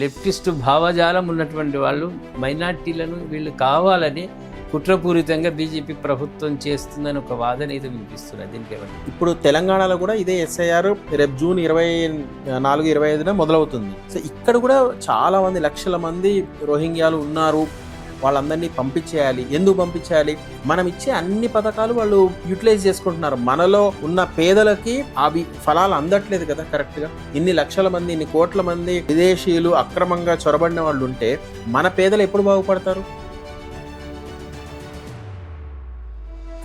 Leftist భావజాలం ఉన్నటువంటి వాళ్ళు మైనార్టీలను వీళ్ళు కావాలని కుట్రపూరితంగా బీజేపీ ప్రభుత్వం చేస్తుందని ఒక వాదన ఇది వినిపిస్తున్నది. దీనికి ఏమంటే ఇప్పుడు తెలంగాణలో కూడా ఇదే ఎస్ఐఆర్ రేపు జూన్ 24-25 మొదలవుతుంది. సో ఇక్కడ కూడా చాలా మంది లక్షల మంది రోహింగ్యాలు ఉన్నారు. వాళ్ళందరినీ పంపించేయాలి. ఎందుకు పంపించేయాలి? మనం ఇచ్చే అన్ని పథకాలు వాళ్ళు యూటిలైజ్ చేసుకుంటున్నారు. మనలో ఉన్న పేదలకి అవి ఫలాలు అందట్లేదు కదా కరెక్ట్గా. ఇన్ని లక్షల మంది, ఇన్ని కోట్ల మంది విదేశీయులు అక్రమంగా చొరబడిన వాళ్ళు ఉంటే మన పేదలు ఎప్పుడు బాగుపడతారు?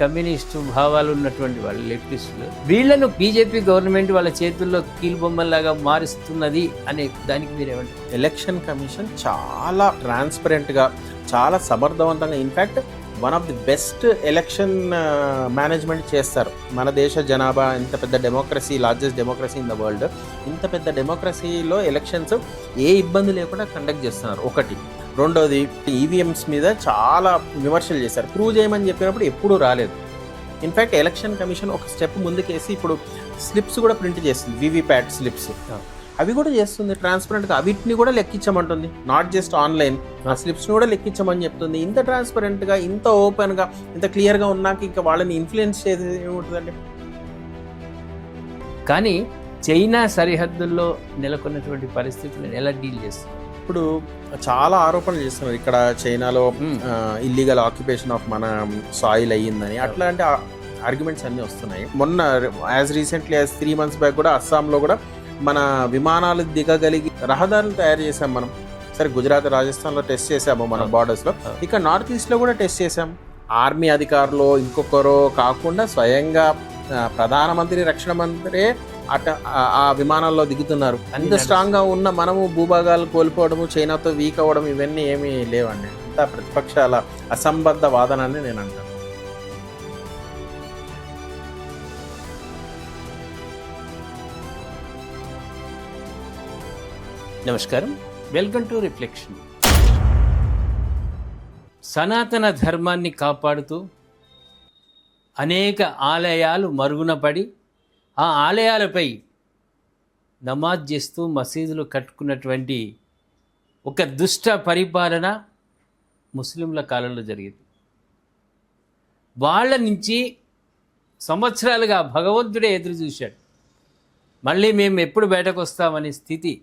కమ్యూనిస్టు భావాలు ఉన్నటువంటి వాళ్ళు లెఫ్టిస్టులు వీళ్లను బీజేపీ గవర్నమెంట్ వాళ్ళ చేతుల్లో కీలుబొమ్మల్లాగా మారుస్తున్నది అనే దానికి మీరేమంటారు? ఎలక్షన్ కమిషన్ చాలా ట్రాన్స్పరెంట్గా, చాలా సమర్థవంతంగా, in fact one of the best election management చేస్తారు. మన దేశ జనాభా ఇంత పెద్ద democracy, largest democracy in the world, ఇంత పెద్ద డెమోక్రసీలో ఎలక్షన్స్ ఏ ఇబ్బంది లేకుండా కండక్ట్ చేస్తున్నారు. ఒకటి. రెండోది, ఈవీఎంస్ మీద చాలా విమర్శలు చేశారు. ప్రూవ్ చేయమని చెప్పినప్పుడు ఎప్పుడూ రాలేదు. ఇన్ఫ్యాక్ట్ ఎలక్షన్ కమిషన్ ఒక స్టెప్ ముందుకేసి ఇప్పుడు స్లిప్స్ కూడా ప్రింట్ చేస్తుంది, వీవీప్యాట్ స్లిప్స్. అవి కూడా చేస్తుంది ట్రాన్స్పరెంట్గా. అవిటిని కూడా లెక్కించమంటుంది, నాట్ జస్ట్ ఆన్లైన్. ఆ స్లిప్స్ని కూడా లెక్కించమని చెప్తుంది. ఇంత ట్రాన్స్పరెంట్గా, ఇంత ఓపెన్గా, ఇంత క్లియర్గా ఉన్నాక ఇంకా వాళ్ళని ఇన్ఫ్లుయెన్స్ చేసేది ఏముంటుందండి? కానీ చైనా సరిహద్దుల్లో నెలకొన్నటువంటి పరిస్థితులను ఎలా డీల్ చేస్తుంది? ఇప్పుడు చాలా ఆరోపణలు చేస్తున్నారు, ఇక్కడ చైనాలో ఇల్లీగల్ ఆక్యుపేషన్ ఆఫ్ మన సాయిల్ అయ్యిందని. అట్లాంటి ఆర్గ్యుమెంట్స్ అన్నీ వస్తున్నాయి. మొన్న as recently as 3 months back కూడా అస్సాంలో కూడా మన విమానాలు దిగగలిగి రహదారులు తయారు చేసాం మనం. సరే, గుజరాత్, రాజస్థాన్లో టెస్ట్ చేసాము మన బార్డర్స్లో. ఇక్కడ నార్త్ ఈస్ట్లో కూడా టెస్ట్ చేసాం. ఆర్మీ అధికారులు ఇంకొకరో కాకుండా స్వయంగా ప్రధానమంత్రి, రక్షణ మంత్రి ఆ విమానాల్లో దిగుతున్నారు. అంత స్ట్రాంగ్గా ఉన్న మనము భూభాగాలు కోల్పోవడము, చైనాతో వీక్ అవ్వడం, ఇవన్నీ ఏమీ లేవండి. అంతా ప్రతిపక్షాల అసంబద్ధ వాదన అని నేను అంటాను. నమస్కారం, వెల్కమ్ టు రిఫ్లెక్షన్. సనాతన ధర్మాన్ని కాపాడుతూ అనేక ఆలయాలు మరుగున పడి ఆ ఆలయాలపై నమాజ్ చేస్తూ మసీదులు కట్టుకున్నటువంటి ఒక దుష్ట పరిపాలన ముస్లింల కాలంలో జరిగింది. వాళ్ళ నుంచి సంవత్సరాలుగా భగవంతుడే ఎదురు చూశాడు, మళ్ళీ మేము ఎప్పుడు బయటకు వస్తామనే స్థితి.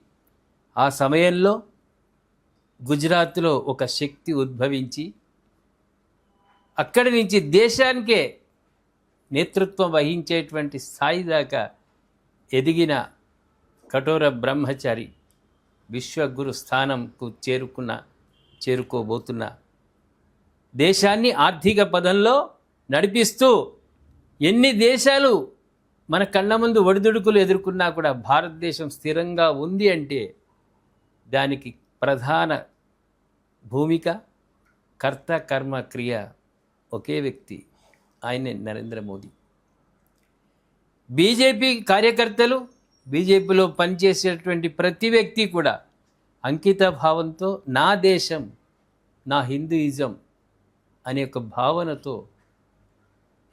ఆ సమయంలో గుజరాత్లో ఒక శక్తి ఉద్భవించి అక్కడి నుంచి దేశానికే నేతృత్వం వహించేటువంటి స్థాయి దాకా ఎదిగిన కఠోర బ్రహ్మచారి, విశ్వగురు స్థానంకు చేరుకోబోతున్న, దేశాన్ని ఆర్థిక పదంలో నడిపిస్తూ ఎన్ని దేశాలు మన కళ్ళ ముందు ఒడిదుడుకులు ఎదుర్కొన్నా కూడా భారతదేశం స్థిరంగా ఉంది అంటే దానికి ప్రధాన భూమిక, కర్త కర్మ క్రియ ఒకే వ్యక్తి, ఆయనే నరేంద్ర మోదీ. బీజేపీ కార్యకర్తలు, బీజేపీలో పనిచేసేటువంటి ప్రతి వ్యక్తి కూడా అంకిత భావంతో నా దేశం, నా హిందూయిజం అనే ఒక భావనతో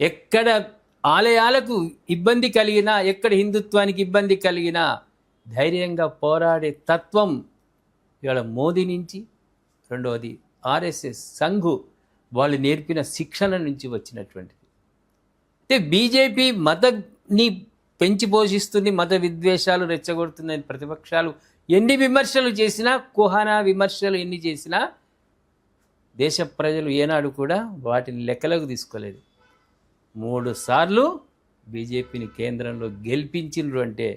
ఎక్కడ ఆలయాలకు ఇబ్బంది కలిగినా, ఎక్కడ హిందుత్వానికి ఇబ్బంది కలిగినా ధైర్యంగా పోరాడే తత్వం ఇవాళ మోదీ నుంచి, రెండవది ఆర్ఎస్ఎస్ సంఘు వాళ్ళు నేర్పిన శిక్షణ నుంచి వచ్చినటువంటిది. అయితే బీజేపీ మతాన్ని పెంచి పోషిస్తుంది, మత విద్వేషాలు రెచ్చగొడుతుందని ప్రతిపక్షాలు ఎన్ని విమర్శలు చేసినా, కుహానా విమర్శలు ఎన్ని చేసినా దేశ ప్రజలు ఏనాడు కూడా వాటిని లెక్కలకు తీసుకోలేదు. 3 సార్లు బీజేపీని కేంద్రంలో గెలిపించిండ్రు అంటే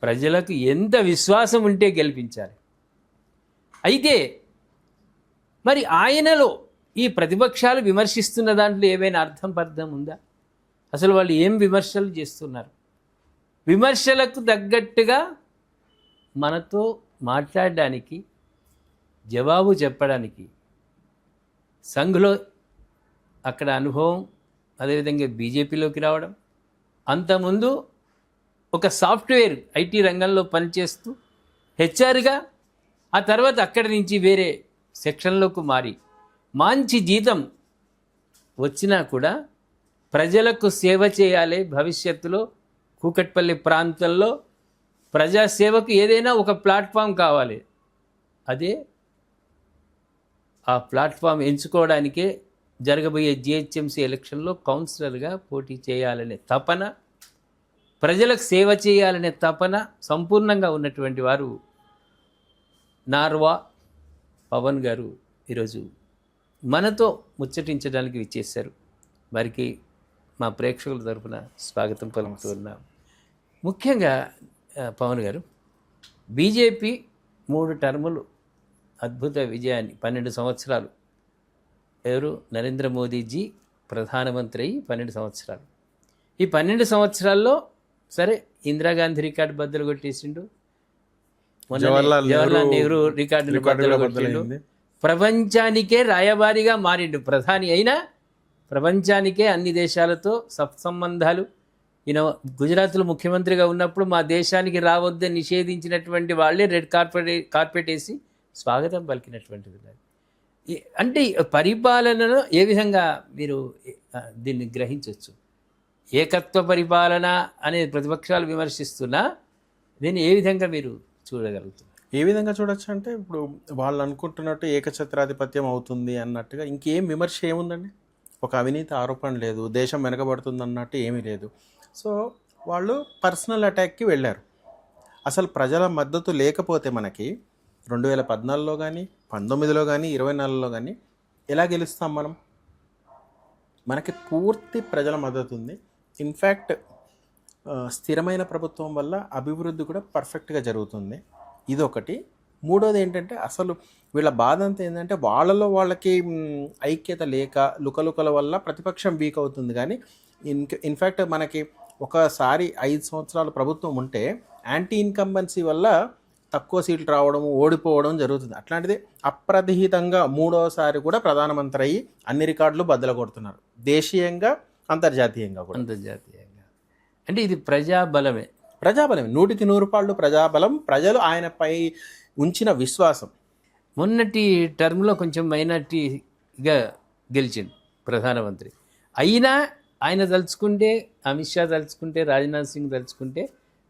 ప్రజలకు ఎంత విశ్వాసం ఉంటే గెలిపించాలి. అయితే మరి ఆయనలో ఈ ప్రతిపక్షాలు విమర్శిస్తున్న దాంట్లో ఏమైనా అర్థం ఉందా? అసలు వాళ్ళు ఏం విమర్శలు చేస్తున్నారు? విమర్శలకు తగ్గట్టుగా మనతో మాట్లాడడానికి, జవాబు చెప్పడానికి సంఘ్లో అక్కడ అనుభవం, అదేవిధంగా బీజేపీలోకి రావడం, అంతకుముందు ఒక సాఫ్ట్వేర్ ఐటీ రంగంలో పనిచేస్తూ హెచ్ఆర్గా, ఆ తర్వాత అక్కడి నుంచి వేరే సెక్షన్లోకి మారి మంచి జీతం వచ్చినా కూడా ప్రజలకు సేవ చేయాలి, భవిష్యత్తులో కూకట్పల్లి ప్రాంతంలో ప్రజాసేవకు ఏదైనా ఒక ప్లాట్ఫామ్ కావాలి. అదే ఆ ప్లాట్ఫామ్ ఎంచుకోవడానికే జరగబోయే జిహెచ్ఎంసీ ఎలక్షన్లో కౌన్సిలర్గా పోటీ చేయాలనే తపన, ప్రజలకు సేవ చేయాలనే తపన సంపూర్ణంగా ఉన్నటువంటి వారు నార్వా పవన్ గారు ఈరోజు మనతో ముచ్చటించడానికి విచ్చేశారు. వారికి మా ప్రేక్షకుల తరఫున స్వాగతం పలుకుతున్నాం. ముఖ్యంగా పవన్ గారు, బీజేపీ 3 టర్ములు అద్భుత విజయాన్ని, 12 సంవత్సరాలు, ఎవరు నరేంద్ర మోదీజీ ప్రధానమంత్రి అయ్యి 12 సంవత్సరాలు. ఈ 12 సంవత్సరాల్లో సరే ఇందిరాగాంధీ రికార్డు బద్దలు కొట్టేసిండు, జవహర్లాల్ నెహ్రూ రికార్డులు బద్దలు కొట్టిండు, ప్రపంచానికే రాయబారిగా మారిండు. ప్రధాని అయినా ప్రపంచానికే అన్ని దేశాలతో సత్సంబంధాలు. ఈయన గుజరాత్లో ముఖ్యమంత్రిగా ఉన్నప్పుడు మా దేశానికి రావద్దని నిషేధించినటువంటి వాళ్ళే రెడ్ కార్పెట్ వేసి స్వాగతం పలికినటువంటిది. అంటే పరిపాలనను ఏ విధంగా మీరు దీన్ని గ్రహించవచ్చు? ఏకత్వ పరిపాలన అనేది ప్రతిపక్షాలు విమర్శిస్తున్నా దీన్ని ఏ విధంగా మీరు చూడగలుగుతున్నారు? ఏ విధంగా చూడొచ్చు అంటే, ఇప్పుడు వాళ్ళు అనుకుంటున్నట్టు ఏకఛత్రాధిపత్యం అవుతుంది అన్నట్టుగా ఇంకేం విమర్శ ఏముందండి? ఒక అవినీతి ఆరోపణ లేదు, దేశం వెనకబడుతుంది అన్నట్టు ఏమీ లేదు. సో వాళ్ళు పర్సనల్ అటాక్కి వెళ్ళారు. అసలు ప్రజల మద్దతు లేకపోతే మనకి 2014లో కానీ 19లో కానీ 24లో కానీ ఎలా గెలుస్తాం మనం? మనకి పూర్తి ప్రజల మద్దతు ఉంది. ఇన్ఫ్యాక్ట్ స్థిరమైన ప్రభుత్వం వల్ల అభివృద్ధి కూడా పర్ఫెక్ట్గా జరుగుతుంది. ఇదొకటి. మూడోది ఏంటంటే, అసలు వీళ్ళ బాధ అంతా ఏంటంటే వాళ్ళకి ఐక్యత లేక లుకలుకల వల్ల ప్రతిపక్షం వీక్ అవుతుంది. కానీ ఇన్ఫ్యాక్ట్ మనకి ఒకసారి 5 సంవత్సరాల ప్రభుత్వం ఉంటే యాంటీ ఇన్కంబెన్సీ వల్ల తక్కువ సీట్లు రావడం, ఓడిపోవడం జరుగుతుంది. అట్లాంటిది అప్రతిహితంగా 3వసారి కూడా ప్రధానమంత్రి అయ్యి అన్ని రికార్డులు బద్దలు కొడుతున్నారు, దేశీయంగా అంతర్జాతీయంగా కూడా. అంటే ఇది ప్రజాబలమే. 100కి 100 పాళ్ళు ప్రజాబలం, ప్రజలు ఆయనపై ఉంచిన విశ్వాసం. మొన్నటి టర్మ్లో కొంచెం మైనార్టీగా గెలిచింది ప్రధానమంత్రి అయినా, ఆయన తలుచుకుంటే, అమిత్ షా తలుచుకుంటే, రాజ్నాథ్ సింగ్ తలుచుకుంటే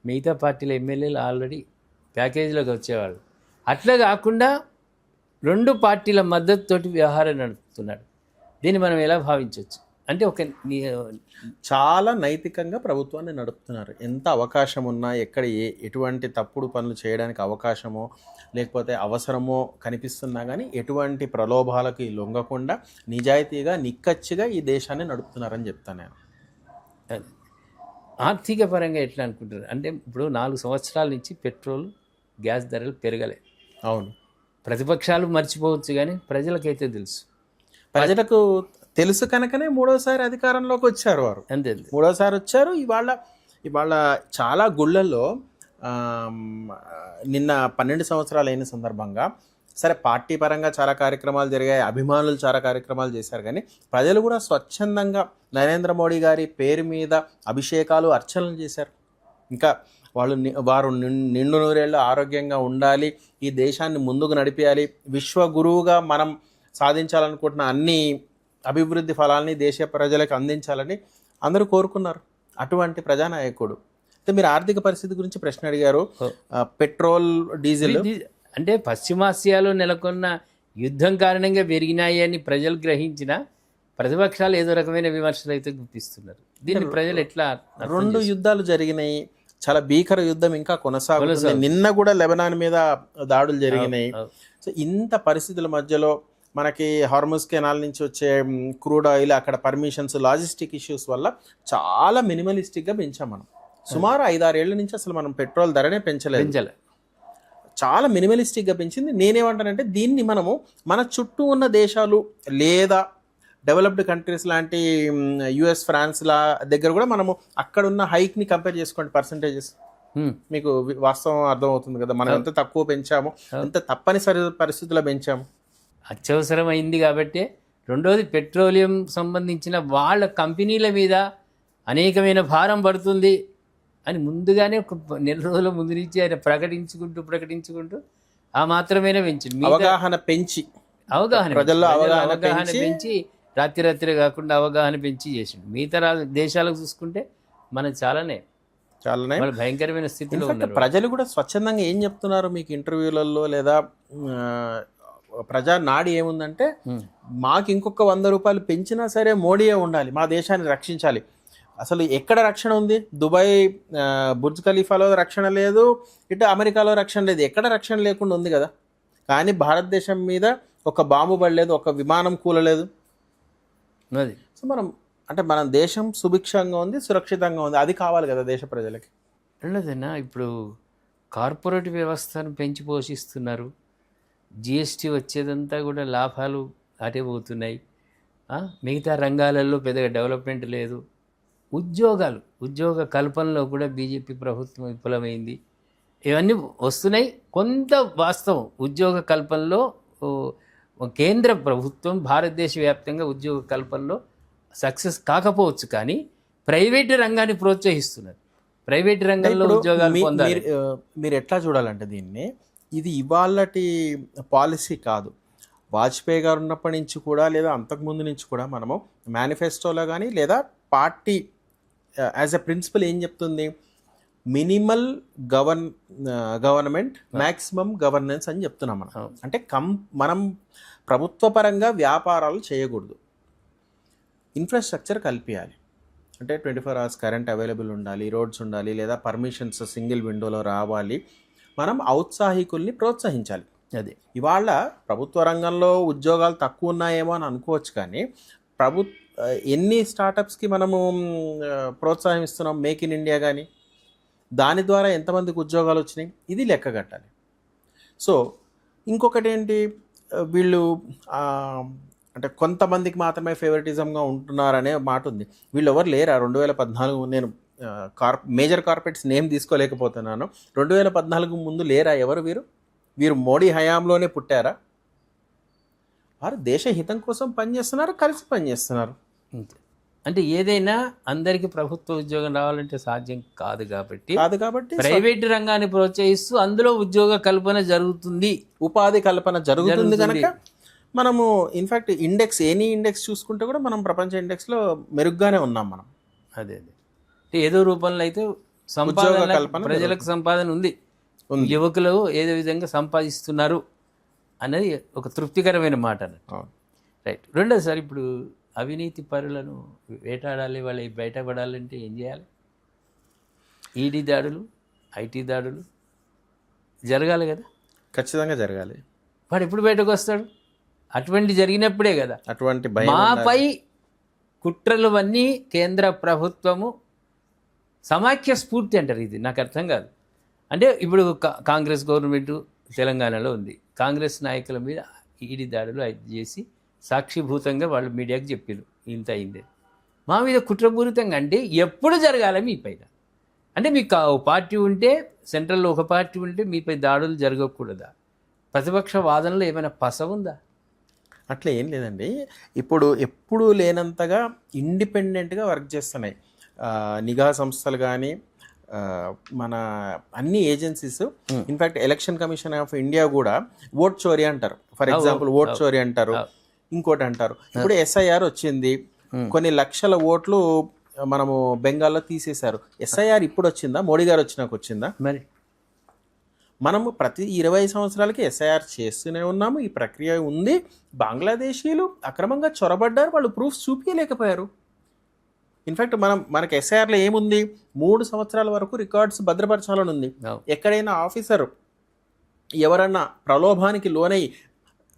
మిగతా పార్టీల ఎమ్మెల్యేలు ఆల్రెడీ ప్యాకేజీలోకి వచ్చేవాళ్ళు. అట్లా కాకుండా 2 పార్టీల మద్దతుతోటి వ్యవహారం నడుపుతున్నాడు. దీన్ని మనం ఎలా భావించవచ్చు? అంటే చాలా నైతికంగా ప్రభుత్వాన్ని నడుపుతున్నారు. ఎంత అవకాశం ఉన్నా, ఎక్కడ ఎటువంటి తప్పుడు పనులు చేయడానికి అవకాశమో లేకపోతే అవసరమో కనిపిస్తున్నా కానీ ఎటువంటి ప్రలోభాలకి లొంగకుండా నిజాయితీగా నిక్కచ్చిగా ఈ దేశాన్ని నడుపుతున్నారని చెప్తాను నేను. ఆర్థిక పరంగా ఎట్లా అనుకుంటారు? అంటే ఇప్పుడు 4 సంవత్సరాల నుంచి పెట్రోల్, గ్యాస్ ధరలు పెరగలే. అవును, ప్రతిపక్షాలు మర్చిపోవచ్చు కానీ ప్రజలకైతే తెలుసు. ప్రజలకు తెలుసు కనుకనే 3వసారి అధికారంలోకి వచ్చారు వారు. అంతే, 3వసారి వచ్చారు. ఇవాళ చాలా గుళ్ళల్లో నిన్న 12 సంవత్సరాలు అయిన సందర్భంగా సరే పార్టీ పరంగా చాలా కార్యక్రమాలు జరిగాయి, అభిమానులు చాలా కార్యక్రమాలు చేశారు. కానీ ప్రజలు కూడా స్వచ్ఛందంగా నరేంద్ర మోడీ గారి పేరు మీద అభిషేకాలు, అర్చనలు చేశారు. ఇంకా వారు నిండు నూరేళ్ళు ఆరోగ్యంగా ఉండాలి, ఈ దేశాన్ని ముందుకు నడిపేయాలి, విశ్వగురువుగా మనం సాధించాలనుకుంటున్న అన్ని అభివృద్ధి ఫలాల్ని దేశ ప్రజలకు అందించాలని అందరూ కోరుకున్నారు. అటువంటి ప్రజానాయకుడు. అయితే మీరు ఆర్థిక పరిస్థితి గురించి ప్రశ్న అడిగారు. పెట్రోల్, డీజిల్ అంటే పశ్చిమాసియాలో నెలకొన్న యుద్ధం కారణంగా పెరిగినాయి అని ప్రజలు గ్రహించిన ప్రతిపక్షాలు ఏదో రకమైన విమర్శలు అయితే గుర్తిస్తున్నారు. దీన్ని ప్రజలు ఎట్లా? 2 యుద్ధాలు జరిగినాయి, చాలా భీకర యుద్ధం ఇంకా కొనసాగుతుంది. నిన్న కూడా లెబనాన్ మీద దాడులు జరిగినాయి. సో ఇంత పరిస్థితుల మధ్యలో మనకి హార్ముజ్ కెనాల్ నుంచి వచ్చే క్రూడ్ ఆయిల్, అక్కడ పర్మిషన్స్, లాజిస్టిక్ ఇష్యూస్ వల్ల చాలా మినిమలిస్టిక్గా పెంచాం మనం. సుమారు 5-6 ఏళ్ల నుంచి అసలు మనం పెట్రోల్ ధరనే పెంచలేదు. చాలా మినిమలిస్టిక్గా పెంచింది. నేనేమంటానంటే దీన్ని మనము మన చుట్టూ ఉన్న దేశాలు లేదా డెవలప్డ్ కంట్రీస్ లాంటి యుఎస్, ఫ్రాన్స్ దగ్గర కూడా మనము అక్కడున్న హైక్ని కంపేర్ చేసుకోండి, పర్సంటేజెస్ మీకు వాస్తవం అర్థమవుతుంది కదా. మనం ఎంత తక్కువ పెంచాము, ఎంత తప్పనిసరి పరిస్థితుల్లో పెంచాము. అత్యవసరం అయింది కాబట్టి. రెండోది, పెట్రోలియం సంబంధించిన వాళ్ళ కంపెనీల మీద అనేకమైన భారం పడుతుంది అని ముందుగానే ఒక నెల రోజుల ముందు నుంచి ఆయన ప్రకటించుకుంటూ ఆ మాత్రమేనే పెంచింది. అవగాహన పెంచి ప్రజల్లో అవగాహన పెంచి రాత్రి కాకుండా అవగాహన పెంచి చేసిండు. మిగతా దేశాలకు చూసుకుంటే మనం చాలానే వాళ్ళు భయంకరమైన స్థితిలో ఇన్ఫాక్ట్ ఉన్నారు. ప్రజలు కూడా స్వచ్ఛందంగా ఏం చెప్తున్నారు మీకు ఇంటర్వ్యూలలో లేదా ఆ, ప్రజా నాడి ఏముందంటే మాకు ఇంకొక 100 రూపాయలు పెంచినా సరే మోడీయే ఉండాలి, మా దేశాన్ని రక్షించాలి. అసలు ఎక్కడ రక్షణ ఉంది? దుబాయ్ బుర్జ్ ఖలీఫాలో రక్షణ లేదు, ఇటు అమెరికాలో రక్షణ లేదు, ఎక్కడ రక్షణ లేకుండా ఉంది కదా. కానీ భారతదేశం మీద ఒక బాంబు పడలేదు, ఒక విమానం కూలలేదు. అది సో అంటే మన దేశం సుభిక్షంగా ఉంది, సురక్షితంగా ఉంది, అది కావాలి కదా దేశ ప్రజలకి. రెండోదైనా ఇప్పుడు కార్పొరేట్ వ్యవస్థను పెంచి పోషిస్తున్నారు. జిఎస్టీ వచ్చేదంతా కూడా లాభాలు అటే పోతున్నాయి. మిగతా రంగాలలో పెద్దగా డెవలప్మెంట్ లేదు. ఉద్యోగ కల్పనలో కూడా బీజేపీ ప్రభుత్వం విఫలమైంది. ఇవన్నీ వస్తున్నాయి. కొంత వాస్తవం, ఉద్యోగ కల్పనలో కేంద్ర ప్రభుత్వం భారతదేశ వ్యాప్తంగా ఉద్యోగ కల్పనలో సక్సెస్ కాకపోవచ్చు, కానీ ప్రైవేటు రంగాన్ని ప్రోత్సహిస్తున్నారు. ప్రైవేట్ రంగంలో ఉద్యోగాలు పొందాలి. మీరు ఎట్లా చూడాలంటే దీన్ని, ఇది ఇవాళటి పాలసీ కాదు. వాజ్పేయి గారు ఉన్నప్పటి నుంచి కూడా లేదా అంతకుముందు నుంచి కూడా మనము మేనిఫెస్టోలో కానీ లేదా పార్టీ యాజ్ ఎ ప్రిన్సిపల్ ఏం చెప్తుంది, మినిమల్ గవర్నమెంట్ మ్యాక్సిమం గవర్నెన్స్ అని చెప్తున్నాం మనం. అంటే మనం ప్రభుత్వ పరంగా వ్యాపారాలు చేయకూడదు, ఇన్ఫ్రాస్ట్రక్చర్ కల్పించాలి. అంటే 24 hours కరెంట్ అవైలబుల్ ఉండాలి, రోడ్స్ ఉండాలి, లేదా పర్మిషన్స్ సింగిల్ విండోలో రావాలి. మనం ఔత్సాహికుల్ని ప్రోత్సహించాలి. అది ఇవాళ ప్రభుత్వ రంగంలో ఉద్యోగాలు తక్కువ ఉన్నాయేమో అని అనుకోవచ్చు, కానీ ఎన్ని స్టార్టప్స్కి మనము ప్రోత్సాహం ఇస్తున్నాం, మేక్ ఇన్ ఇండియా కానీ, దాని ద్వారా ఎంతమందికి ఉద్యోగాలు వచ్చినాయి, ఇది లెక్క కట్టాలి. సో ఇంకొకటి ఏంటి, వీళ్ళు అంటే కొంతమందికి మాత్రమే ఫేవరెటిజంగా ఉంటున్నారనే మాట ఉంది. వీళ్ళు ఎవరు లేరా? 2014 నేను మేజర్ కార్పొరేట్స్ నేమ్ తీసుకోలేకపోతున్నాను. 2014 ముందు లేరా ఎవరు? వీరు మోడీ హయాంలోనే పుట్టారా? వారు దేశ హితం కోసం పనిచేస్తున్నారు, కలిసి పనిచేస్తున్నారు. అంటే ఏదైనా అందరికీ ప్రభుత్వ ఉద్యోగం రావాలంటే సాధ్యం కాదు కాబట్టి ప్రైవేట్ రంగాన్ని ప్రోత్సహిస్తూ అందులో ఉద్యోగ కల్పన జరుగుతుంది, ఉపాధి కల్పన జరుగుతుంది కనుక మనము ఇన్ఫ్యాక్ట్ ఇండెక్స్, ఎనీ ఇండెక్స్ చూసుకుంటే కూడా మనం ప్రపంచ ఇండెక్స్లో మెరుగ్గానే ఉన్నాం మనం. అదే ఏదో రూపంలో అయితే సంపాదన, ప్రజలకు సంపాదన ఉంది, యువకులు ఏదో విధంగా సంపాదిస్తున్నారు అనేది ఒక తృప్తికరమైన మాట అన్నట్టు. రైట్. రెండోసారి ఇప్పుడు అవినీతి పరులను వేటాడాలి, వాళ్ళకి బయటపడాలంటే ఏం చేయాలి? ఈడీ దాడులు, ఐటీ దాడులు జరగాలి కదా. ఖచ్చితంగా జరగాలి. వాడు ఎప్పుడు బయటకు వస్తాడు? అటువంటి జరిగినప్పుడే కదా. అటువంటి మాపై కుట్రలు అన్నీ కేంద్ర ప్రభుత్వము సమాఖ్య స్ఫూర్తి అంటారు. ఇది నాకు అర్థం కాదు. అంటే ఇప్పుడు కాంగ్రెస్ గవర్నమెంట్ తెలంగాణలో ఉంది, కాంగ్రెస్ నాయకుల మీద ఈడీ దాడులు చేసి సాక్షిభూతంగా వాళ్ళు మీడియాకి చెప్పారు ఇంత అయింది. మా మీద కుట్రపూరితంగా అంటే ఎప్పుడు జరగాలి మీ పైన? అంటే మీకు పార్టీ ఉంటే, సెంట్రల్లో ఒక పార్టీ ఉంటే మీపై దాడులు జరగకూడదా? ప్రతిపక్ష వాదనలో ఏమైనా పస ఉందా? అట్లా ఏం లేదండి. ఇప్పుడు ఎప్పుడూ లేనంతగా ఇండిపెండెంట్గా వర్క్ చేస్తున్నాయి నిఘా సంస్థలు కానీ, మన అన్ని agencies. In fact election commission of India కూడా ఓట్ చోరీ అంటారు. ఫర్ ఎగ్జాంపుల్ ఓట్ చోరీ అంటారు, ఇంకోటి అంటారు. ఇప్పుడు SIR వచ్చింది, కొన్ని లక్షల ఓట్లు మనము బెంగాల్లో తీసేశారు. SIR ఇప్పుడు వచ్చిందా? మోడీ గారు వచ్చినాక వచ్చిందా? మరి మనము ప్రతి 20 సంవత్సరాలకి SIR చేస్తూనే ఉన్నాము, ఈ ప్రక్రియ ఉంది. బంగ్లాదేశీలు అక్రమంగా చొరబడ్డారు, వాళ్ళు ప్రూఫ్స్ చూపించలేకపోయారు. ఇన్ఫ్యాక్ట్ మనకి SIRలో ఏముంది, 3 సంవత్సరాల వరకు రికార్డ్స్ భద్రపరచాలని ఉంది. ఎక్కడైనా ఆఫీసర్ ఎవరన్నా ప్రలోభానికి లోనై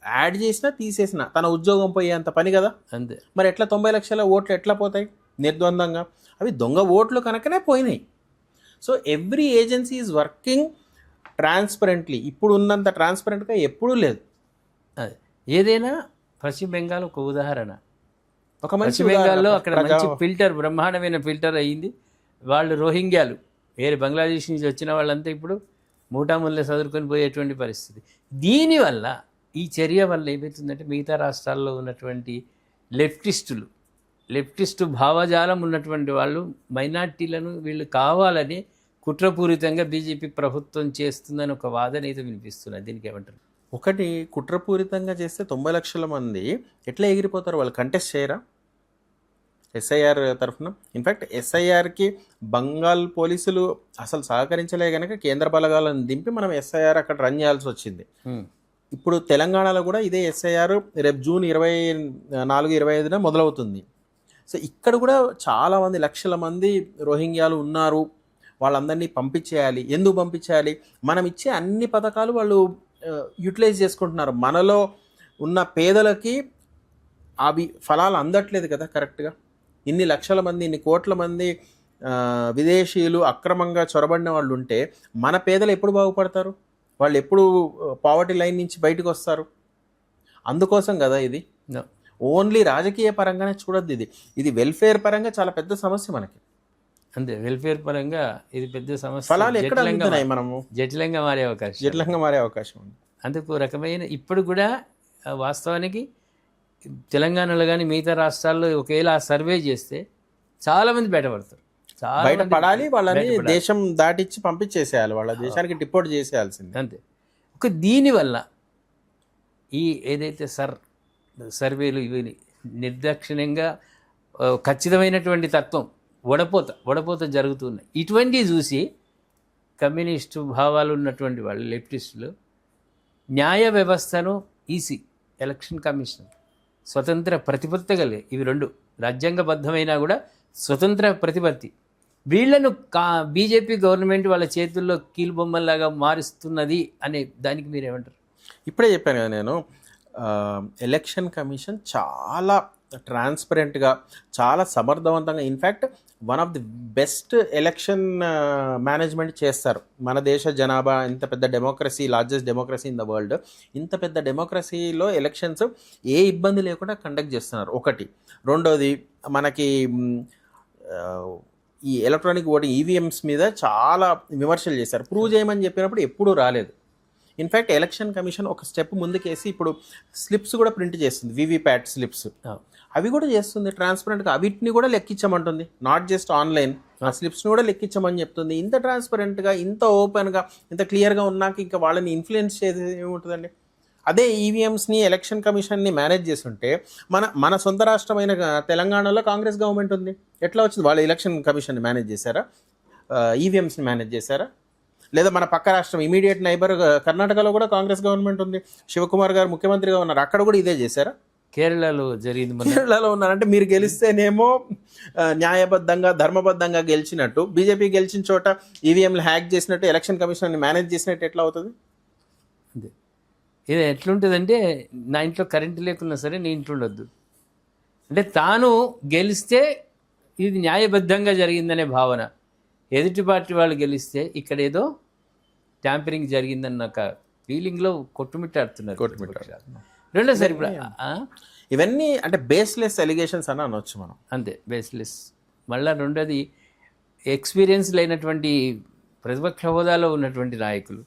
యాడ్ చేసినా తీసేసినా తన ఉద్యోగం పోయేంత పని కదా. అంతే. మరి ఎట్లా 90 లక్షల ఓట్లు ఎట్లా పోతాయి నిర్ద్వందంగా? అవి దొంగ ఓట్లు కనుకనే పోయినాయి. So every agency is working transparently. ఇప్పుడు ఉన్నంత ట్రాన్స్పరెంట్గా ఎప్పుడూ లేదు. అదే ఏదైనా పశ్చిమ బెంగాల్ ఒక ఉదాహరణ. పశ్చిమ బెంగాల్లో అక్కడ మంచి ఫిల్టర్, బ్రహ్మాండమైన ఫిల్టర్ అయ్యింది. వాళ్ళు రోహింగ్యాలు, వేరే బంగ్లాదేశ్ నుంచి వచ్చిన వాళ్ళంతా ఇప్పుడు మూటాముల్లే చదువుకొని పోయేటువంటి పరిస్థితి. దీనివల్ల, ఈ చర్య వల్ల ఏమవుతుందంటే మిగతా రాష్ట్రాల్లో ఉన్నటువంటి లెఫ్టిస్టు భావజాలం ఉన్నటువంటి వాళ్ళు, మైనార్టీలను వీళ్ళు కావాలని కుట్రపూరితంగా బీజేపీ ప్రభుత్వం చేస్తుందని ఒక వాదన అయితే వినిపిస్తున్నది. దీనికి ఏమంటారు? ఒకటి, కుట్రపూరితంగా చేస్తే 90 లక్షల మంది ఎట్లా ఎగిరిపోతారు? వాళ్ళు కంటెస్ట్ చేయరా? ఎస్ఐఆర్ తరఫున ఇన్ఫ్యాక్ట్ ఎస్ఐఆర్కి బంగాల్ పోలీసులు అసలు సహకరించలే కనుక కేంద్ర బలగాలను దింపి మనం ఎస్ఐఆర్ అక్కడ రన్ చేయాల్సి వచ్చింది. ఇప్పుడు తెలంగాణలో కూడా ఇదే ఎస్ఐఆర్ రేపు జూన్ 24-25 మొదలవుతుంది. సో ఇక్కడ కూడా చాలామంది లక్షల మంది రోహింగ్యాలు ఉన్నారు, వాళ్ళందరినీ పంపించేయాలి. ఎందుకు పంపించేయాలి? మనం ఇచ్చే అన్ని పథకాలు వాళ్ళు యూటిలైజ్ చేసుకుంటున్నారు. మనలో ఉన్న పేదలకి అవి ఫలాలు అందట్లేదు కదా కరెక్ట్గా. ఇన్ని లక్షల మంది, ఇన్ని కోట్ల మంది విదేశీయులు అక్రమంగా చొరబడిన వాళ్ళు ఉంటే మన పేదలు ఎప్పుడు బాగుపడతారు? వాళ్ళు ఎప్పుడు పావర్టీ లైన్ నుంచి బయటకు వస్తారు? అందుకోసం కదా ఇది. ఓన్లీ రాజకీయ పరంగానే చూడద్దు, ఇది వెల్ఫేర్ పరంగా చాలా పెద్ద సమస్య మనకి. అంతే, వెల్ఫేర్ పరంగా ఇది పెద్ద సమస్య. ఫలాలు ఎక్కడ అందుతున్నాయి? మనము జటిలంగా మారే అవకాశం ఉంది. అందుకు రకమైన ఇప్పుడు కూడా వాస్తవానికి తెలంగాణలో కానీ మిగతా రాష్ట్రాల్లో ఒకవేళ ఆ సర్వే చేస్తే చాలామంది బయటపడతారు. బయట పడాలి, వాళ్ళని దేశం దాటిచ్చి పంపించేసేయాలి, వాళ్ళ దేశానికి డిపోర్ట్ చేసేయాల్సింది. అంతే. దీనివల్ల ఈ ఏదైతే సర్వేలు ఇవి నిర్దాక్షిణ్యంగా ఖచ్చితమైనటువంటి తత్వం వడపోత జరుగుతున్నాయి. ఇటువంటివి చూసి కమ్యూనిస్టు భావాలు ఉన్నటువంటి వాళ్ళు, లెఫ్టిస్టులు, న్యాయ వ్యవస్థను ఎలక్షన్ కమిషన్ స్వతంత్ర ప్రతిపత్తి కలిగే, ఇవి రెండు రాజ్యాంగబద్ధమైనా కూడా స్వతంత్ర ప్రతిపత్తి, వీళ్లను బీజేపీ గవర్నమెంట్ వాళ్ళ చేతుల్లో కీలుబొమ్మల్లాగా మారుస్తున్నది అనే దానికి మీరేమంటారు? ఇప్పుడే చెప్పాను కదా నేను, ఎలక్షన్ కమిషన్ చాలా ట్రాన్స్పరెంట్గా, చాలా సమర్థవంతంగా, in fact one of the best election management చేస్తారు. మన దేశ జనాభా ఇంత పెద్ద democracy, largest democracy in the world, ఇంత పెద్ద డెమోక్రసీలో ఎలక్షన్స్ ఏ ఇబ్బంది లేకుండా కండక్ట్ చేస్తున్నారు. ఒకటి. రెండోది, మనకి ఈ ఎలక్ట్రానిక్ ఓటింగ్ ఈవీఎంస్ మీద చాలా విమర్శలు చేశారు. ప్రూవ్ చేయమని చెప్పినప్పుడు ఎప్పుడూ రాలేదు. ఇన్ఫ్యాక్ట్ ఎలక్షన్ కమిషన్ ఒక స్టెప్ ముందుకేసి ఇప్పుడు స్లిప్స్ కూడా ప్రింట్ చేస్తుంది, వీవీప్యాట్ స్లిప్స్, అవి కూడా చేస్తుంది ట్రాన్స్పరెంట్గా. అవిటిని కూడా లెక్కించమంటుంది, నాట్ జస్ట్ ఆన్లైన్, ఆ స్లిప్స్ని కూడా లెక్కించమని చెప్తుంది. ఇంత ట్రాన్స్పరెంట్గా, ఇంత ఓపెన్గా, ఇంత క్లియర్గా ఉన్నాక ఇంకా వాళ్ళని ఇన్ఫ్లుయెన్స్ చేసేది ఏముంటుందండి? అదే ఈవీఎంస్ని, ఎలక్షన్ కమిషన్ని మేనేజ్ చేస్తుంటే మన సొంత రాష్ట్రమైన తెలంగాణలో కాంగ్రెస్ గవర్నమెంట్ ఉంది. ఎట్లా వచ్చింది? వాళ్ళు ఎలక్షన్ కమిషన్ని మేనేజ్ చేశారా? ఈవీఎంస్ని మేనేజ్ చేశారా? లేదా మన పక్క రాష్ట్రం ఇమీడియట్ నైబర్ కర్ణాటకలో కూడా కాంగ్రెస్ గవర్నమెంట్ ఉంది, శివకుమార్ గారు ముఖ్యమంత్రిగా ఉన్నారు, అక్కడ కూడా ఇదే చేశారా? కేరళలో జరిగింది. కేరళలో ఉన్నారంటే మీరు గెలిస్తేనేమో న్యాయబద్ధంగా, ధర్మబద్ధంగా గెలిచినట్టు, బీజేపీ గెలిచిన చోట ఈవీఎంలు హ్యాక్ చేసినట్టు, ఎలక్షన్ కమిషన్ మేనేజ్ చేసినట్టు ఎట్లా అవుతుంది? అదే ఇది ఎట్లుంటుందంటే, నా ఇంట్లో కరెంటు లేకున్నా సరే నీ ఇంట్లో ఉండొద్దు అంటే, తాను గెలిస్తే ఇది న్యాయబద్ధంగా జరిగిందనే భావన, ఎదుటి పార్టీ వాళ్ళు గెలిస్తే ఇక్కడ ఏదో ట్యాంపరింగ్ జరిగిందన్న ఒక ఫీలింగ్లో కొట్టుమిట్టాడుతున్నారు. రెండోసారి ఇప్పుడు ఇవన్నీ అంటే బేస్లెస్ ఎలిగేషన్స్ అని అనొచ్చు మనం. అంతే, బేస్లెస్. మళ్ళీ రెండోది, ఎక్స్పీరియన్స్ లేనటువంటి ప్రతిపక్ష హోదాలో ఉన్నటువంటి నాయకులు,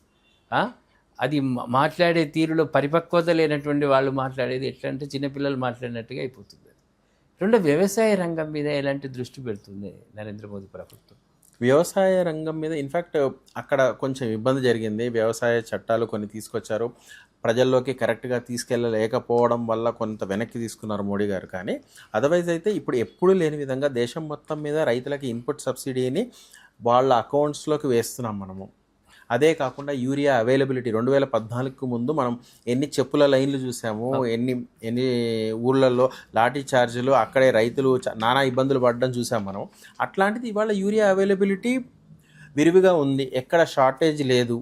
అది మాట్లాడే తీరులో పరిపక్వత లేనటువంటి వాళ్ళు మాట్లాడేది ఎట్లా అంటే చిన్నపిల్లలు మాట్లాడినట్టుగా అయిపోతుంది. రెండో, వ్యవసాయ రంగం మీద ఎలాంటి దృష్టి పెడుతుంది నరేంద్ర మోదీ ప్రభుత్వం? వ్యవసాయ రంగం మీద ఇన్ఫ్యాక్ట్ అక్కడ కొంచెం ఇబ్బంది జరిగింది. వ్యవసాయ చట్టాలు కొన్ని తీసుకొచ్చారు, ప్రజల్లోకి కరెక్ట్గా తీసుకెళ్ళలేకపోవడం వల్ల కొంత వెనక్కి తీసుకున్నారు మోడీ గారు. కానీ అదర్వైజ్ అయితే ఇప్పుడు ఎప్పుడూ లేని విధంగా దేశం మొత్తం మీద రైతులకి ఇన్పుట్ సబ్సిడీని వాళ్ళ అకౌంట్స్లోకి వేస్తున్నాం మనము. అదే కాకుండా యూరియా అవైలబిలిటీ 2014కు ముందు మనం ఎన్ని చెప్పుల లైన్లు చూసాము, ఎన్ని ఊళ్ళల్లో లాఠీ చార్జీలు, అక్కడే రైతులు నానా ఇబ్బందులు పడడం చూసాం మనం. అట్లాంటిది ఇవాళ యూరియా అవైలబిలిటీ విరివిగా ఉంది, ఎక్కడ షార్టేజ్ లేదు.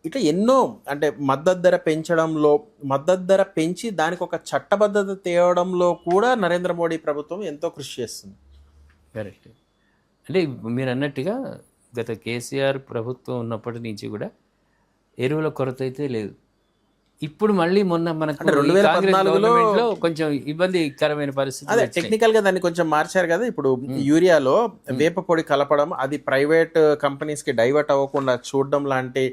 ఇట్లా ఎన్నో, అంటే మద్దతు ధర పెంచడంలో, మద్దతు ధర పెంచి దానికి ఒక చట్టబద్ధత తేవడంలో కూడా నరేంద్ర మోడీ ప్రభుత్వం ఎంతో కృషి చేస్తుంది. కరెక్ట్. అంటే మీరు అన్నట్టుగా గత కేసీఆర్ ప్రభుత్వం ఉన్నప్పటి నుంచి కూడా ఎరువుల కొరత అయితే లేదు. ఇప్పుడు మళ్ళీ మొన్న మనకు 2014లో కొంచెం ఇబ్బందికరమైన పరిస్థితి, అదే టెక్నికల్గా దాన్ని కొంచెం మార్చారు కదా. ఇప్పుడు యూరియాలో వేప పొడి కలపడం, అది ప్రైవేట్ కంపెనీస్కి డైవర్ట్ అవ్వకుండా చూడడం లాంటి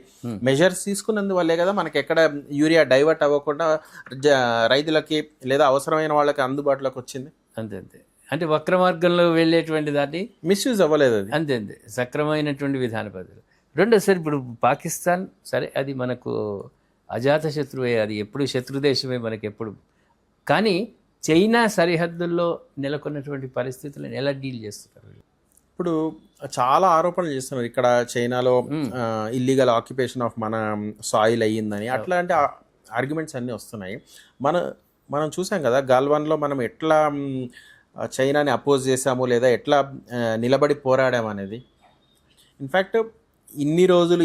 మెజర్స్ తీసుకున్నందువల్లే కదా మనకి ఎక్కడ యూరియా డైవర్ట్ అవ్వకుండా రైతులకి లేదా అవసరమైన వాళ్ళకి అందుబాటులోకి వచ్చింది. అంతే అంతే, అంటే వక్ర మార్గంలో వెళ్ళేటువంటి దాన్ని మిస్యూజ్ అవ్వలేదు అది. అంతే అంతే, సక్రమైనటువంటి విధాన పద్ధతులు. రెండోసారి ఇప్పుడు పాకిస్తాన్, సరే అది మనకు అజాత శత్రువే, అది ఎప్పుడు శత్రుదేశమే మనకి ఎప్పుడు. కానీ చైనా సరిహద్దుల్లో నెలకొన్నటువంటి పరిస్థితులను ఎలా డీల్ చేస్తున్నారు? ఇప్పుడు చాలా ఆరోపణలు చేస్తున్నారు ఇక్కడ చైనాలో ఇల్లీగల్ ఆక్యుపేషన్ ఆఫ్ మన సాయిల్ అయ్యిందని, అట్లాంటి ఆర్గ్యుమెంట్స్ అన్నీ వస్తున్నాయి. మనం చూసాం కదా గల్వాన్లో మనం ఎట్లా చైనాని అపోజ్ చేసాము లేదా ఎట్లా నిలబడి పోరాడాము అనేది. ఇన్ఫ్యాక్ట్ ఇన్ని రోజులు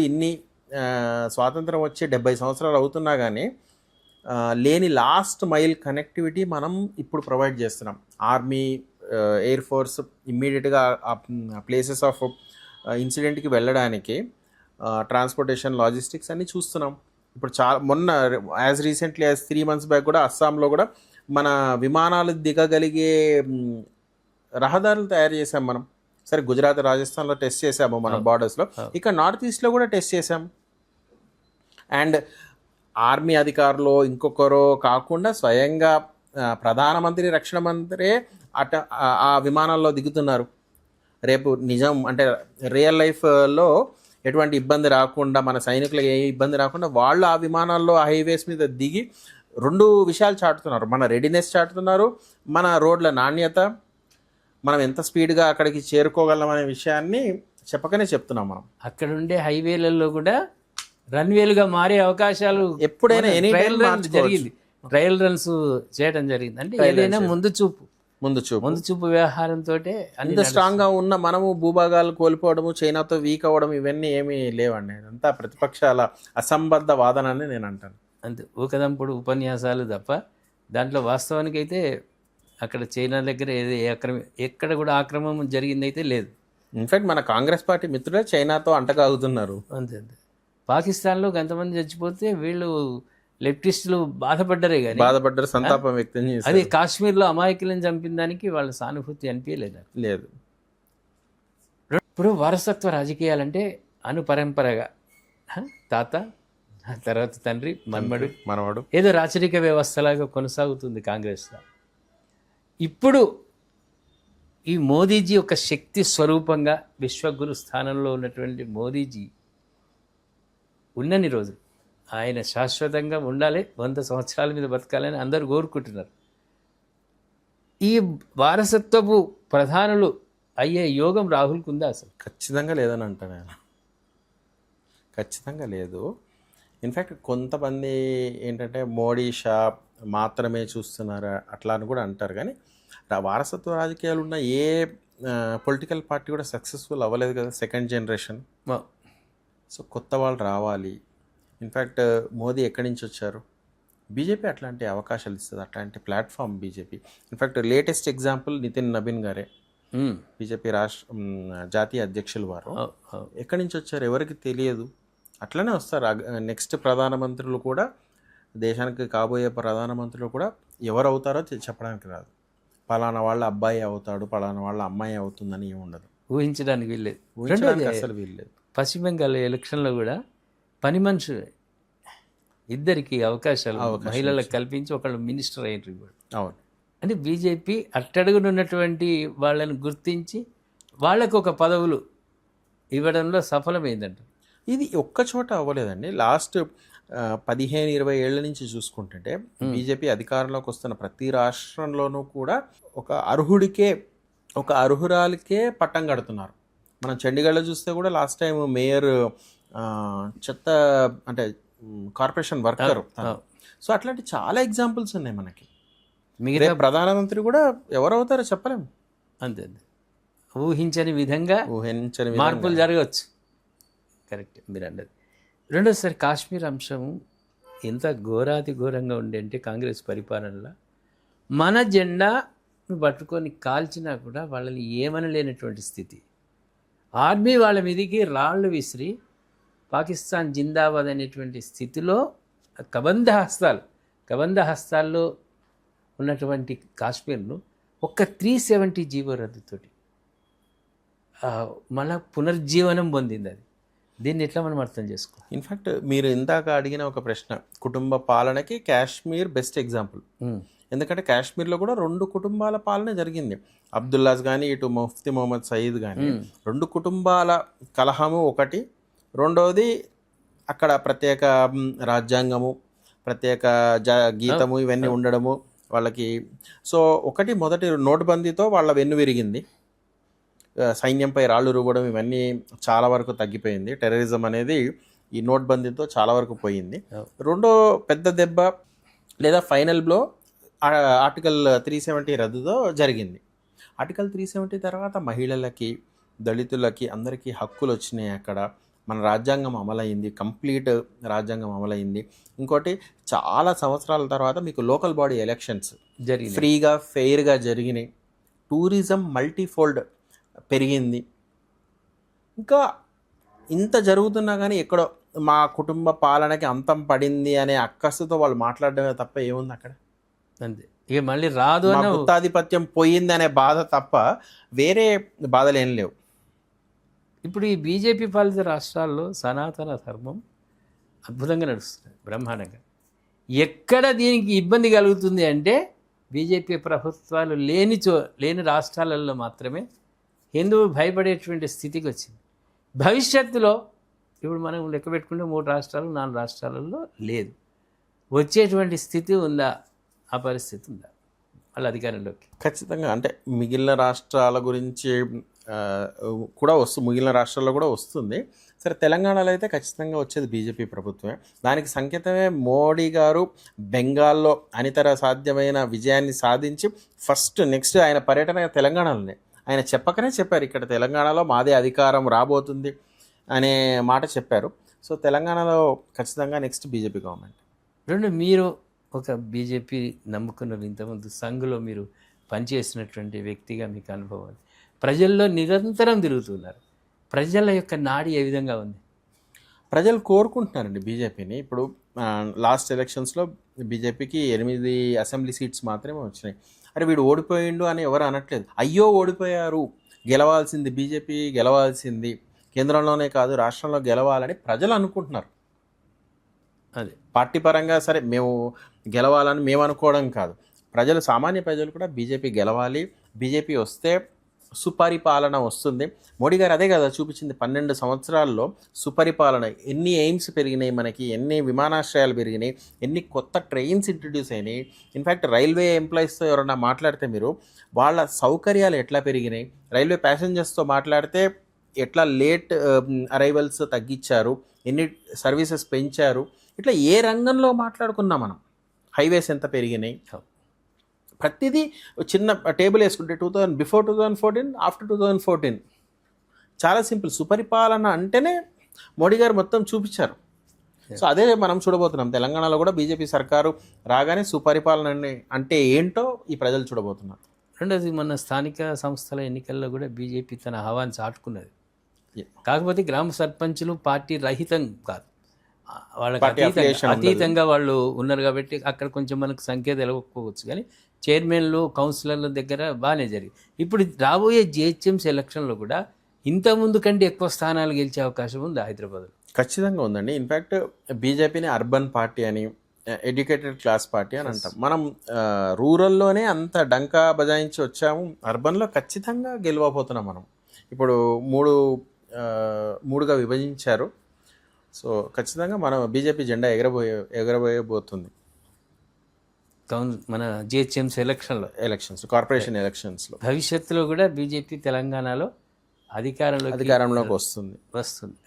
స్వాతంత్రం వచ్చి 70 సంవత్సరాలు అవుతున్నా కానీ లేని లాస్ట్ మైల్ కనెక్టివిటీ మనం ఇప్పుడు ప్రొవైడ్ చేస్తున్నాం. ఆర్మీ, ఎయిర్ ఫోర్స్ ఇమ్మీడియట్గా ప్లేసెస్ ఆఫ్ ఇన్సిడెంట్కి వెళ్ళడానికి ట్రాన్స్పోర్టేషన్, లాజిస్టిక్స్ అన్నీ చూస్తున్నాం. ఇప్పుడు మొన్న as recently as 3 months back కూడా అస్సాంలో కూడా మన విమానాలు దిగగలిగే రహదారులు తయారు చేసాం మనం. సరే గుజరాత్, రాజస్థాన్లో టెస్ట్ చేసాము మన బార్డర్స్లో, ఇక్కడ నార్త్ ఈస్ట్లో కూడా టెస్ట్ చేసాం. అండ్ ఆర్మీ అధికారులు ఇంకొకరో కాకుండా స్వయంగా ప్రధానమంత్రి, రక్షణ మంత్రి ఆ విమానాల్లో దిగుతున్నారు. రేపు నిజం అంటే రియల్ లైఫ్లో ఎటువంటి ఇబ్బంది రాకుండా, మన సైనికులకు ఏ ఇబ్బంది రాకుండా వాళ్ళు ఆ విమానాల్లో ఆ హైవేస్ మీద దిగి 2 విషయాలు చాటుతున్నారు. మన రెడీనెస్ చాటుతున్నారు, మన రోడ్ల నాణ్యత, మనం ఎంత స్పీడ్గా అక్కడికి చేరుకోగలం అనే విషయాన్ని చెప్పకనే చెప్తున్నాం మనం. అక్కడ ఉండే హైవేలలో కూడా రన్వేలుగా మారే అవకాశాలు ఎప్పుడైనా జరిగింది. ట్రయల్ రన్స్ చేయడం జరిగింది. అంటే ఏదైనా ముందు చూపు వ్యవహారంతో అంత స్ట్రాంగ్గా ఉన్న మనము భూభాగాలు కోల్పోవడము, చైనాతో వీక్ అవ్వడం ఇవన్నీ ఏమీ లేవండి. అదంతా ప్రతిపక్షాల అసంబద్ధ వాదన అని నేను అంటాను. అంతే ఊకదంపుడు ఉపన్యాసాలు తప్ప దాంట్లో వాస్తవానికి అయితే అక్కడ చైనా దగ్గర ఎక్కడ కూడా ఆక్రమం జరిగింది అయితే లేదు. ఇన్ఫాక్ట్ మన కాంగ్రెస్ పార్టీ మిత్రులే చైనాతో అంటకాగుతున్నారు. అంతే. పాకిస్తాన్లో ఎంతమంది చచ్చిపోతే వీళ్ళు లెఫ్టిస్టులు బాధపడ్డారు, సంతాపం వ్యక్తం చేశారు. అది కాశ్మీర్లో అమాయకులను చంపిన దానికి వాళ్ళ సానుభూతి లేదు. ఇప్పుడు వారసత్వ రాజకీయాలంటే అనుపరంపరగా తాత, తర్వాత తండ్రి, మనవడు ఏదో రాచరిక వ్యవస్థలాగా కొనసాగుతుంది కాంగ్రెస్లో. ఇప్పుడు ఈ మోదీజీ ఒక శక్తి స్వరూపంగా విశ్వగురు స్థానంలో ఉన్నటువంటి మోదీజీ ఉన్నన్ని రోజులు ఆయన శాశ్వతంగా ఉండాలి, 100 సంవత్సరాల మీద బతకాలని అందరూ కోరుకుంటున్నారు. ఈ వారసత్వపు ప్రధానులు అయ్యే యోగం రాహుల్కు ఉందా అసలు? ఖచ్చితంగా లేదని అంటాను ఆయన. ఖచ్చితంగా లేదు. ఇన్ఫ్యాక్ట్ కొంతమంది ఏంటంటే మోడీ షా మాత్రమే చూస్తున్నారు అట్లా అని కూడా అంటారు. కానీ వారసత్వ రాజకీయాలు ఉన్న ఏ పొలిటికల్ పార్టీ కూడా సక్సెస్ఫుల్ అవ్వలేదు కదా, సెకండ్ జనరేషన్. సో కొత్త వాళ్ళు రావాలి. ఇన్ఫ్యాక్ట్ మోదీ ఎక్కడి నుంచి వచ్చారు? బీజేపీ అట్లాంటి అవకాశాలు ఇస్తుంది, అట్లాంటి platform BJP. In fact latest example Nitin Nabin గారే, బీజేపీ జాతీయ అధ్యక్షులు వారు. ఎక్కడి నుంచి వచ్చారు ఎవరికి తెలియదు. అట్లనే వస్తారు. నెక్స్ట్ ప్రధానమంత్రులు కూడా, దేశానికి కాబోయే ప్రధానమంత్రులు కూడా ఎవరు అవుతారో చెప్పడానికి రాదు. పలానా వాళ్ళ అబ్బాయి అవుతాడు, పలానా వాళ్ళ అమ్మాయి అవుతుందని ఏముండదు. ఊహించడానికి వీల్లేదు, అసలు వీల్లేదు. పశ్చిమ బెంగాల్ ఎలక్షన్లో కూడా పని మనుషులు ఇద్దరికి అవకాశాలు మహిళలకు కల్పించి ఒకళ్ళు మినిస్టర్ అయ్యారు. అవును. అంటే బీజేపీ అట్టడుగునున్నటువంటి వాళ్ళని గుర్తించి వాళ్ళకు ఒక పదవులు ఇవ్వడంలో సఫలమైందంట. ఇది ఒక్క చోట అవ్వలేదండి. లాస్ట్ 15-20 ఏళ్ల నుంచి చూసుకుంటుంటే బీజేపీ అధికారంలోకి వస్తున్న ప్రతి రాష్ట్రంలోనూ కూడా ఒక అర్హురాలికే పట్టం కడుతున్నారు. మనం చండీగఢ్లో చూస్తే కూడా లాస్ట్ టైం మేయర్ చెత్త అంటే కార్పొరేషన్ వర్కర్. సో అట్లాంటి చాలా ఎగ్జాంపుల్స్ ఉన్నాయి మనకి. మిగతా ప్రధానమంత్రి కూడా ఎవరు అవుతారో చెప్పలేము. అంతే, ఊహించని విధంగా మార్పులు జరగవచ్చు. కరెక్ట్ మీరు అన్నది. రెండోసారి కాశ్మీర్ అంశం ఎంత ఘోరాతి ఘోరంగా ఉండే అంటే కాంగ్రెస్ పరిపాలనలో మన జెండా పట్టుకొని కాల్చినా కూడా వాళ్ళని ఏమనలేనటువంటి స్థితి. ఆర్మీ వాళ్ళ మీదకి రాళ్ళు విసిరి పాకిస్తాన్ జిందాబాద్ అనేటువంటి స్థితిలో కబంధ హస్తాల్లో ఉన్నటువంటి కాశ్మీర్ను ఒక్క 370 జీవో రద్దుతోటి మళ్ళా పునర్జీవనం పొందింది. అది దీన్ని ఎట్లా మనం అర్థం చేసుకోవాలి? ఇన్ఫ్యాక్ట్ మీరు ఇందాక అడిగిన ఒక ప్రశ్న, కుటుంబ పాలనకి కాశ్మీర్ బెస్ట్ ఎగ్జాంపుల్. ఎందుకంటే కాశ్మీర్లో కూడా 2 కుటుంబాల పాలన జరిగింది. అబ్దుల్లాస్ కానీ ఇటు ముఫ్తీ మొహమ్మద్ సయీద్ కానీ 2 కుటుంబాల కలహము ఒకటి. రెండవది అక్కడ ప్రత్యేక రాజ్యాంగము, ప్రత్యేక గీతము ఇవన్నీ ఉండడము, వాళ్ళకి. సో మొదటి నోటుబందీతో వాళ్ళ వెన్ను విరిగింది, సైన్యంపై రాళ్ళు రువ్వడం ఇవన్నీ చాలా వరకు తగ్గిపోయింది. టెర్రరిజం అనేది ఈ నోట్బందీతో చాలా వరకు పోయింది. రెండో పెద్ద దెబ్బ లేదా ఫైనల్ బ్లో ఆర్టికల్ 370 రద్దుతో జరిగింది. ఆర్టికల్ 370 తర్వాత మహిళలకి, దళితులకి అందరికీ హక్కులు వచ్చినాయి. అక్కడ మన రాజ్యాంగం అమలైంది, కంప్లీట్ రాజ్యాంగం అమలైంది. ఇంకోటి చాలా సంవత్సరాల తర్వాత మీకు లోకల్ బాడీ ఎలక్షన్స్ జరిగింది, ఫ్రీగా ఫెయిర్గా జరిగినాయి. టూరిజం మల్టీఫోల్డ్ పెరిగింది. ఇంకా ఇంత జరుగుతున్నా కానీ ఎక్కడో మా కుటుంబ పాలనకి అంతం పడింది అనే అక్కసుతో వాళ్ళు మాట్లాడడమే తప్ప ఏముంది అక్కడ? అంతే. ఇక మళ్ళీ రాదు మా అన్న గుత్తాధిపత్యం పోయింది అనే బాధ తప్ప వేరే బాధలు ఏం లేవు. ఇప్పుడు ఈ బీజేపీ పాలిత రాష్ట్రాల్లో సనాతన ధర్మం అద్భుతంగా నడుస్తుంది, బ్రహ్మాండంగా. ఎక్కడ దీనికి ఇబ్బంది కలుగుతుంది అంటే బీజేపీ ప్రభుత్వాలు లేని రాష్ట్రాలలో మాత్రమే హిందువు భయపడేటువంటి స్థితికి వచ్చింది. భవిష్యత్తులో ఇప్పుడు మనం లెక్క పెట్టుకుంటే 3 రాష్ట్రాలు 4 రాష్ట్రాలలో లేదు, వచ్చేటువంటి స్థితి ఉందా? ఆ పరిస్థితి ఉందా వాళ్ళ అధికారంలోకి? ఖచ్చితంగా. అంటే మిగిలిన రాష్ట్రాల గురించి కూడా మిగిలిన రాష్ట్రాల్లో కూడా వస్తుంది. సరే, తెలంగాణలో అయితే ఖచ్చితంగా వచ్చేది బీజేపీ ప్రభుత్వమే. దానికి సంకేతమే మోడీ గారు బెంగాల్లో అనితర సాధ్యమైన విజయాన్ని సాధించి నెక్స్ట్ ఆయన పర్యటన తెలంగాణలోనే. ఆయన చెప్పకనే చెప్పారు, ఇక్కడ తెలంగాణలో మాదే అధికారం రాబోతుంది అనే మాట చెప్పారు. సో తెలంగాణలో ఖచ్చితంగా నెక్స్ట్ బీజేపీ గవర్నమెంట్. మీరు ఒక బీజేపీ నమ్ముకున్నారు, ఇంతకుముందు సంఘ్లో మీరు పనిచేసినటువంటి వ్యక్తిగా మీకు అనుభవం, ప్రజల్లో నిరంతరం తిరుగుతున్నారు. ప్రజల యొక్క నాడి ఏ విధంగా ఉంది? ప్రజలు కోరుకుంటున్నారండి బీజేపీని. ఇప్పుడు లాస్ట్ ఎలక్షన్స్లో బీజేపీకి 8 అసెంబ్లీ సీట్స్ మాత్రమే వచ్చినాయి. అరే వీడు ఓడిపోయిండు అని ఎవరు అనట్లేదు. అయ్యో ఓడిపోయారు, గెలవాల్సింది బీజేపీ, గెలవాల్సింది కేంద్రంలోనే కాదు రాష్ట్రంలో గెలవాలని ప్రజలు అనుకుంటున్నారు. అదే పార్టీ పరంగా సరే మేము గెలవాలని మేము అనుకోవడం కాదు, సామాన్య ప్రజలు కూడా బీజేపీ గెలవాలి, బీజేపీ వస్తే సుపరిపాలన వస్తుంది. మోడీ గారు అదే కదా చూపించింది, 12 సంవత్సరాల్లో సుపరిపాలన. ఎన్ని ఎయిమ్స్ పెరిగినాయి మనకి, ఎన్ని విమానాశ్రయాలు పెరిగినాయి, ఎన్ని కొత్త ట్రైన్స్ ఇంట్రడ్యూస్ అయినాయి. ఇన్ఫ్యాక్ట్ రైల్వే ఎంప్లాయీస్తో ఎవరన్నా మాట్లాడితే మీరు వాళ్ళ సౌకర్యాలు ఎట్లా పెరిగినాయి, రైల్వే ప్యాసింజర్స్తో మాట్లాడితే ఎట్లా లేట్ అరైవల్స్ తగ్గించారు, ఎన్ని సర్వీసెస్ పెంచారు, ఇట్లా ఏ రంగంలో మాట్లాడుకున్నా మనం, హైవేస్ ఎంత పెరిగినాయి, ప్రతిదీ చిన్న టేబుల్ వేసుకుంటే 2000 బిఫోర్ 2014 ఆఫ్టర్ 2014 చాలా సింపుల్. సుపరిపాలన అంటేనే మోడీ గారు మొత్తం చూపించారు. సో అదే మనం చూడబోతున్నాం తెలంగాణలో కూడా. బీజేపీ సర్కారు రాగానే సుపరిపాలన అంటే ఏంటో ఈ ప్రజలు చూడబోతున్నారు. రెండోది, మన స్థానిక సంస్థల ఎన్నికల్లో కూడా బీజేపీ తన హవాన్ని చాటుకున్నది. కాకపోతే గ్రామ సర్పంచులు పార్టీ రహితం కాదు, వాళ్ళకి అతీతంగా వాళ్ళు ఉన్నారు కాబట్టి అక్కడ కొంచెం మనకు సంఖ్య తెలవకపోవచ్చు, కానీ చైర్మన్లు కౌన్సిలర్ల దగ్గర బాగానే జరిగింది. ఇప్పుడు రాబోయే జిహెచ్ఎంసీ ఎలక్షన్లో కూడా ఇంతకుముందు కంటే ఎక్కువ స్థానాలు గెలిచే అవకాశం ఉంది హైదరాబాద్లో. ఖచ్చితంగా ఉందండి. ఇన్ఫ్యాక్ట్ బీజేపీని అర్బన్ పార్టీ అని, ఎడ్యుకేటెడ్ క్లాస్ పార్టీ అని అంటాం మనం. రూరల్లోనే అంత డంకా బజాయించి వచ్చాము, అర్బన్లో ఖచ్చితంగా గెలవబోతున్నాం మనం. ఇప్పుడు మూడుగా విభజించారు. సో ఖచ్చితంగా మనం బీజేపీ జెండా ఎగరబోయబోతుంది మన జిహెచ్ఎంసీ ఎలక్షన్స్, కార్పొరేషన్ ఎలక్షన్స్లో. భవిష్యత్తులో కూడా బీజేపీ తెలంగాణలో అధికారంలోకి వస్తుంది.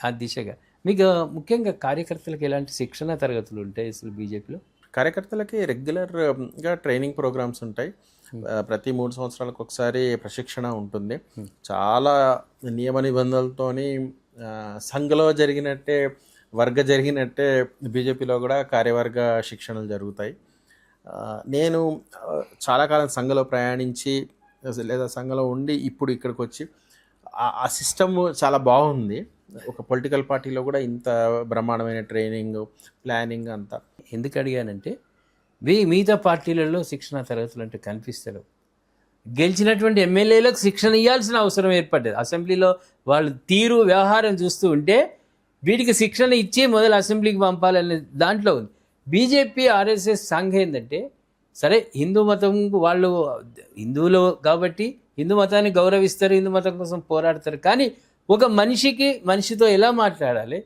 ఆ దిశగా. మీకు ముఖ్యంగా కార్యకర్తలకు ఎలాంటి శిక్షణ తరగతులు ఉంటాయి అసలు బీజేపీలో? కార్యకర్తలకి రెగ్యులర్గా ట్రైనింగ్ ప్రోగ్రామ్స్ ఉంటాయి. ప్రతి 3 సంవత్సరాలకు ఒకసారి ప్రశిక్షణ ఉంటుంది. చాలా నియమ నిబంధనలతోని సంఘలో జరిగినట్టే, జరిగినట్టే బీజేపీలో కూడా కార్యవర్గ శిక్షణలు జరుగుతాయి. నేను చాలా కాలం సంఘలో ప్రయాణించి లేదా సంఘలో ఉండి ఇప్పుడు ఇక్కడికి వచ్చి ఆ సిస్టమ్ చాలా బాగుంది. ఒక పొలిటికల్ పార్టీలో కూడా ఇంత బ్రహ్మాండమైన ట్రైనింగ్, ప్లానింగ్ అంతా. ఎందుకు అడిగానంటే మిగతా పార్టీలలో శిక్షణ తరగతులు అంటే కనిపిస్తారు. గెలిచినటువంటి ఎమ్మెల్యేలకు శిక్షణ ఇవ్వాల్సిన అవసరం ఏర్పడ్డది. అసెంబ్లీలో వాళ్ళు తీరు వ్యవహారం చూస్తూ ఉంటే వీటికి శిక్షణ ఇచ్చి మొదలు అసెంబ్లీకి పంపాలనే దాంట్లో ఉంది. బీజేపీ ఆర్ఎస్ఎస్ సంఘ ఏంటంటే, సరే హిందూ మతం వాళ్ళు హిందువులు కాబట్టి హిందూ మతాన్ని గౌరవిస్తారు, హిందూ మతం కోసం పోరాడతారు, కానీ ఒక మనిషితో ఎలా మాట్లాడాలి,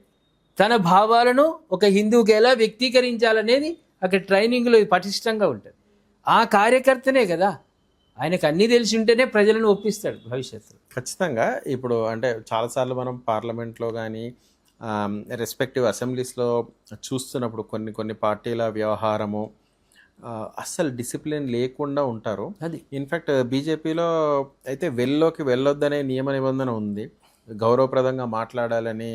తన భావాలను ఒక హిందువుకి ఎలా వ్యక్తీకరించాలనేది అక్కడ ట్రైనింగ్లో పటిష్టంగా ఉంటుంది. ఆ కార్యకర్తనే కదా, ఆయనకు అన్నీ తెలిసి ఉంటేనే ప్రజలను ఒప్పిస్తాడు భవిష్యత్తులో. ఖచ్చితంగా. ఇప్పుడు అంటే చాలాసార్లు మనం పార్లమెంట్లో కానీ రెస్పెక్టివ్ అసెంబ్లీస్లో చూస్తున్నప్పుడు కొన్ని కొన్ని పార్టీల వ్యవహారము అస్సలు డిసిప్లిన్ లేకుండా ఉంటారు. అది ఇన్ఫ్యాక్ట్ బీజేపీలో అయితే వెల్లోకి వెళ్ళొద్దనే నియమ నిబంధన ఉంది, గౌరవప్రదంగా మాట్లాడాలని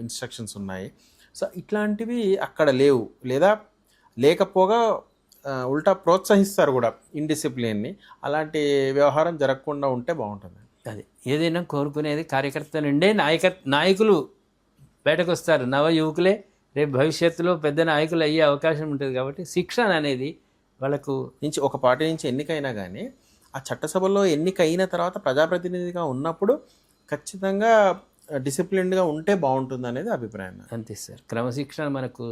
ఇన్స్ట్రక్షన్స్ ఉన్నాయి. సో ఇట్లాంటివి అక్కడ లేవు, లేదా లేకపోగా ఉల్టా ప్రోత్సహిస్తారు కూడా ఇండిసిప్లిన్ని. అలాంటి వ్యవహారం జరగకుండా ఉంటే బాగుంటుంది. అది ఏదైనా కోరుకునేది కార్యకర్త నుండే నాయకులు బయటకు వస్తారు. నవ యువకులే రేపు భవిష్యత్తులో పెద్ద నాయకులు అయ్యే అవకాశం ఉంటుంది. కాబట్టి శిక్షణ అనేది వాళ్ళకు నుంచి ఒక పార్టీ నుంచి ఎన్నికైనా కానీ ఆ చట్టసభలో ఎన్నికైన తర్వాత ప్రజాప్రతినిధిగా ఉన్నప్పుడు ఖచ్చితంగా డిసిప్లిన్డ్గా ఉంటే బాగుంటుంది అనేది అభిప్రాయం. అంతే సార్. క్రమశిక్షణ మనకు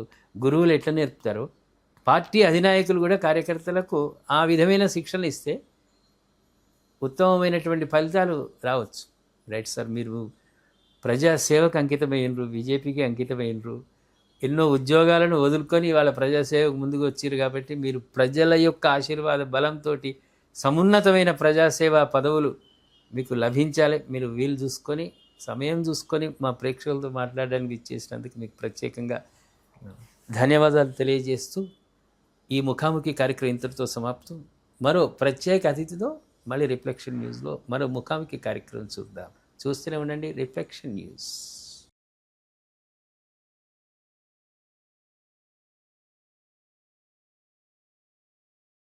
గురువులు ఎట్లా నేర్పుతారో పార్టీ అధినాయకులు కూడా కార్యకర్తలకు ఆ విధమైన శిక్షణ ఇస్తే ఉత్తమమైనటువంటి ఫలితాలు రావచ్చు. Right sir. మీరు ప్రజాసేవకు అంకితమైనరు, బీజేపీకి అంకితమైనరు, ఎన్నో ఉద్యోగాలను వదులుకొని వాళ్ళ ప్రజాసేవకు ముందుకు వచ్చారు. కాబట్టి మీరు ప్రజల యొక్క ఆశీర్వాద బలంతో సమున్నతమైన ప్రజాసేవా పదవులు మీకు లభించాలి. మీరు వీలు చూసుకొని సమయం చూసుకొని మా ప్రేక్షకులతో మాట్లాడడానికి ఇచ్చేసినందుకు మీకు ప్రత్యేకంగా ధన్యవాదాలు తెలియజేస్తూ ఈ ముఖాముఖి కార్యక్రమం ఇంతటితో సమాప్తం. మరో ప్రత్యేక అతిథితో మళ్ళీ రిఫ్లెక్షన్ న్యూస్లో మరో ముఖాముఖి కార్యక్రమం చూద్దాం. చూస్తూనే ఉండండి రిఫ్లెక్షన్ న్యూస్.